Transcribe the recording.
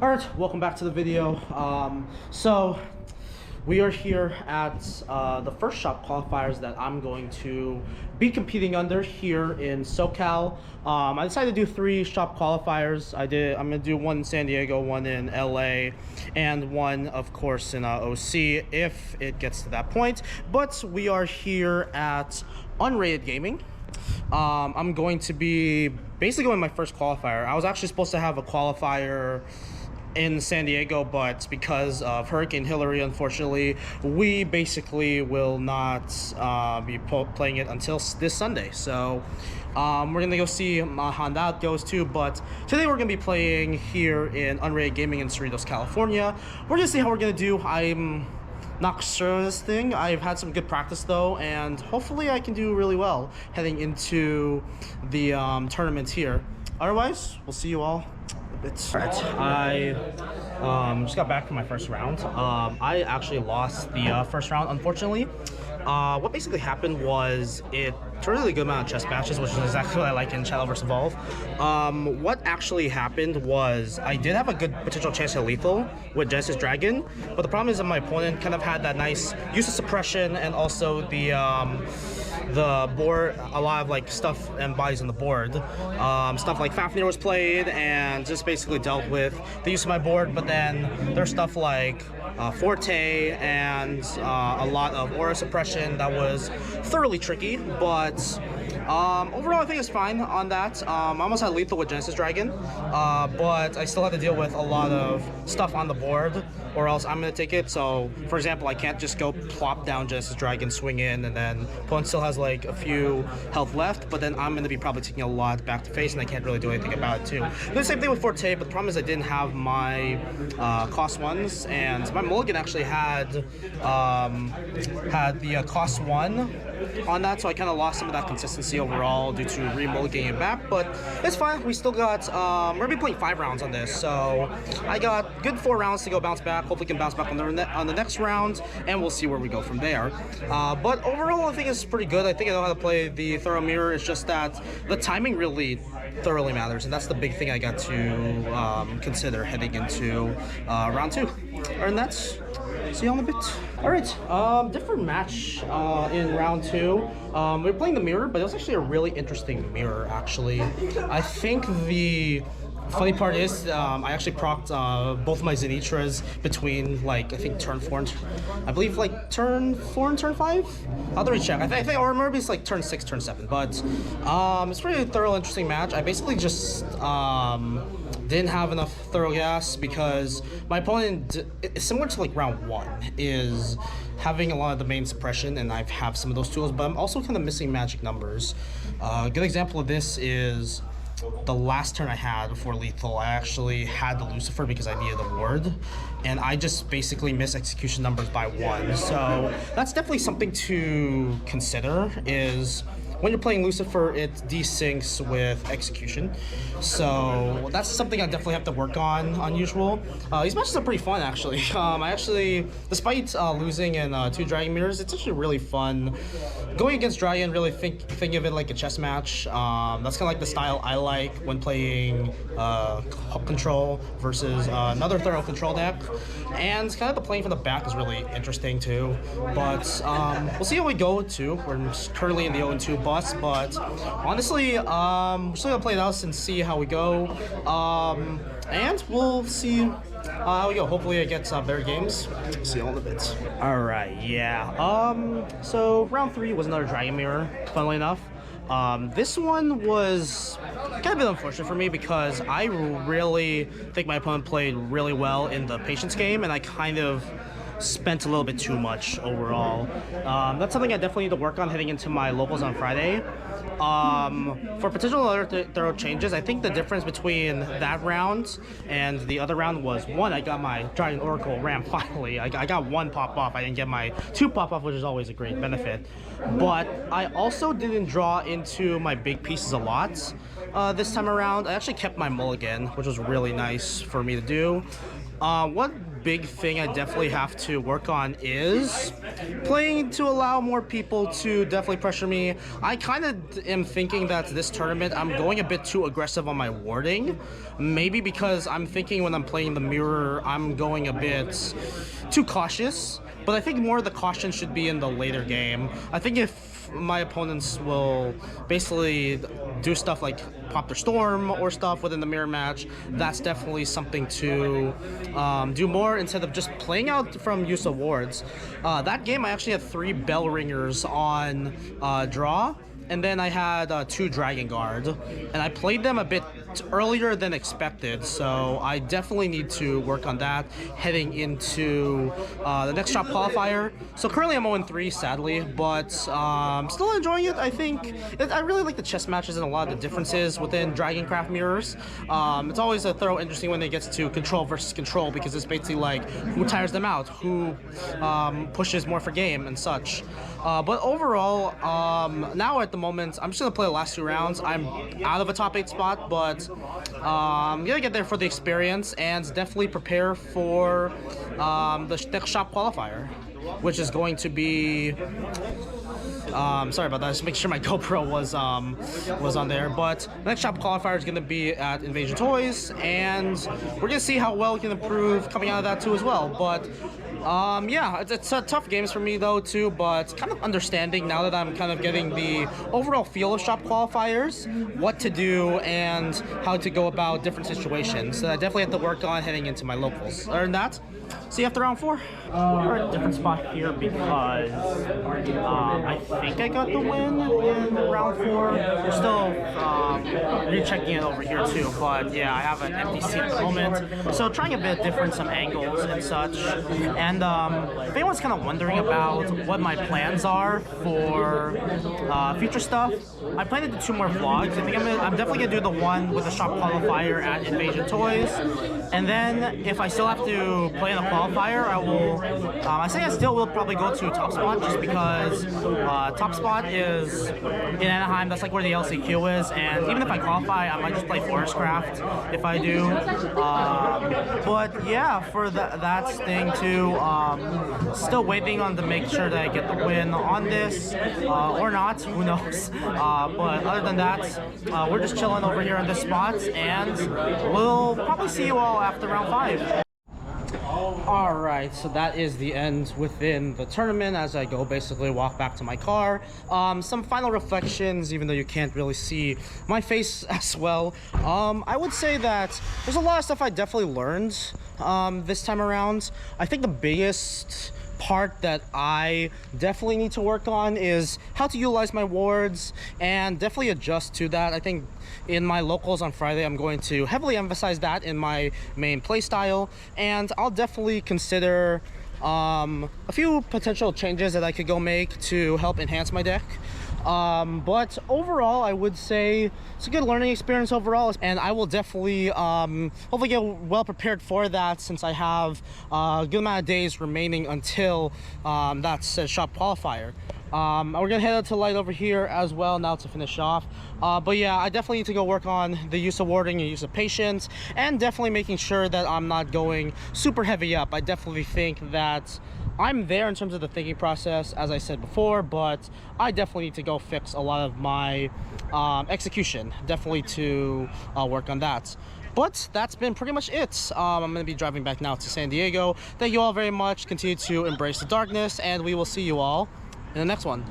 Alright, welcome back to the video. So we are here at the first shop qualifiers that I'm going to be competing under here in SoCal. I decided to do 3 shop qualifiers. I'm gonna do one in San Diego, one in LA, and one of course in OC if it gets to that point. But we are here at Unrated Gaming. I'm going to be basically going my first qualifier. I was actually supposed to have a qualifier in San Diego, but because of Hurricane Hillary, unfortunately, we basically will not be playing it until this Sunday. So we're gonna go see how that goes too. But today we're gonna be playing here in Unrated Gaming in Cerritos, California. We're gonna see how we're gonna do. I'm not sure of this thing. I've had some good practice though, and hopefully I can do really well heading into the tournament here. Otherwise, we'll see you all. Alright, I just got back from my first round. I actually lost the first round, unfortunately. What basically happened was it turned really good amount of chess matches, which is exactly what I like in Shadow vs. Evolve. What actually happened was I did have a good potential chance at lethal with Genesis Dragon, but the problem is that my opponent kind of had that nice use of suppression and also the board, a lot of like stuff and bodies on the board. Stuff like Fafnir was played and just basically dealt with the use of my board, but then there's stuff like Forte and a lot of aura suppression that was thoroughly tricky, but overall I think it's fine on that. I almost had lethal with Genesis Dragon, but I still had to deal with a lot of stuff on the board or else I'm going to take it. So for example, I can't just go plop down Genesis Dragon, swing in, and then opponent still has like a few health left, but then I'm going to be probably taking a lot back to face and I can't really do anything about it too. The same thing with Forte, but the problem is I didn't have my cost ones, and my mulligan actually had the cost 1 on that, so I kind of lost some of that consistency overall due to re-mulliganing it back, but it's fine. We still got, we're going to be playing 5 rounds on this, so I got good 4 rounds to go bounce back. Hopefully can bounce back on the next round, and we'll see where we go from there. But overall, I think it's pretty good. I think I know how to play the thorough mirror. It's just that the timing really thoroughly matters, and that's the big thing I got to consider heading into round 2. And that's, see you all in a bit. Alright, different match in round 2. We were playing the mirror, but it was actually a really interesting mirror, actually. I think the funny part is I actually procced both my Zenitras between, like, I think turn 4 and I believe like turn 4 and turn 5? I'll have to recheck. I think or maybe it's like turn 6, turn 7, but it's really a thorough, interesting match. I basically just didn't have enough thorough gas because my opponent, similar to like round 1, is having a lot of the main suppression, and I have some of those tools, but I'm also kind of missing magic numbers. A good example of this is the last turn I had before lethal. I actually had the Lucifer because I needed a ward, and I just basically missed execution numbers by 1. So that's definitely something to consider, is when you're playing Lucifer, it desyncs with execution. So that's something I definitely have to work on, unusual. These matches are pretty fun, actually. I actually, despite losing in 2 Dragon Mirrors, it's actually really fun. Going against Dragon, really think of it like a chess match. That's kind of like the style I like when playing control versus another thorough control deck. And kind of the playing from the back is really interesting too. But we'll see how we go too. We're currently in the 0-2 bus, but honestly, we're still gonna play it out and see how we go. And we'll see how we go. Hopefully I get better games. See you all in a bit. Alright, yeah. So round 3 was another Dragon Mirror, funnily enough. This one was kind of a bit unfortunate for me because I really think my opponent played really well in the Patience game, and I kind of spent a little bit too much overall. That's something I definitely need to work on heading into my locals on Friday. For potential other thorough changes, I think the difference between that round and the other round was, 1, I got my Dragon Oracle Ram finally. I got 1 pop off. I didn't get my 2 pop off, which is always a great benefit. But I also didn't draw into my big pieces a lot this time around. I actually kept my mulligan, which was really nice for me to do. What big thing I definitely have to work on is playing to allow more people to definitely pressure me. I kind of am thinking that this tournament I'm going a bit too aggressive on my warding. Maybe because I'm thinking when I'm playing the mirror, I'm going a bit too cautious. But I think more of the caution should be in the later game. I think if my opponents will basically do stuff like pop their storm or stuff within the mirror match, that's definitely something to do more instead of just playing out from use of wards. That game I actually had 3 bell ringers on draw, and then I had 2 Dragon Guard, and I played them a bit earlier than expected, so I definitely need to work on that heading into the next Shop Qualifier. So currently I'm 0-3, sadly, but still enjoying it. I think I really like the chess matches and a lot of the differences within Dragoncraft mirrors. It's always a thorough interesting when it gets to control versus control, because it's basically like who tires them out, who pushes more for game and such. But overall, now at the moment, I'm just going to play the last 2 rounds. I'm out of a top 8 spot, but I'm going to get there for the experience and definitely prepare for the next Shop Qualifier, which is going to be... sorry about that, just make sure my GoPro was on there. But the next Shop Qualifier is going to be at Invasion Toys, and we're going to see how well we can improve coming out of that too as well. But yeah, it's tough games for me though too, but kind of understanding now that I'm kind of getting the overall feel of Shop Qualifiers, what to do and how to go about different situations. So I definitely have to work on heading into my locals. Other than that, see you after round 4. We're at a different spot here because I think I got the win in round 4. We're still rechecking it over here too, but yeah, I have an empty seat at the moment. So trying a bit different, some angles and such. And if anyone's kind of wondering about what my plans are for future stuff, I plan to do 2 more vlogs. I think I'm definitely gonna do the one with the Shop Qualifier at Invasion Toys, and then if I still have to play in a qualifier, I will. I say I still will probably go to Top Spot, just because Top Spot is in Anaheim. That's like where the LCQ is, and even if I qualify, I might just play Forestcraft if I do. But yeah, for that thing too, still waiting on to make sure that I get the win on this, or not, who knows. But other than that, we're just chilling over here on this spot, and we'll probably see you all after round 5. Alright, so that is the end within the tournament as I go basically walk back to my car. Some final reflections, even though you can't really see my face as well. I would say that there's a lot of stuff I definitely learned this time around. I think the biggest part that I definitely need to work on is how to utilize my wards and definitely adjust to that. I think in my locals on Friday, I'm going to heavily emphasize that in my main playstyle, and I'll definitely consider a few potential changes that I could go make to help enhance my deck. But overall, I would say it's a good learning experience overall, and I will definitely hopefully get well prepared for that, since I have a good amount of days remaining until that says Shop Qualifier. We're gonna head out to light over here as well now to finish off. But yeah, I definitely need to go work on the use of warding and use of patience, and definitely making sure that I'm not going super heavy up. I definitely think that I'm there in terms of the thinking process, as I said before, but I definitely need to go fix a lot of my execution, definitely to work on that. But that's been pretty much it. I'm going to be driving back now to San Diego. Thank you all very much. Continue to embrace the darkness, and we will see you all in the next one.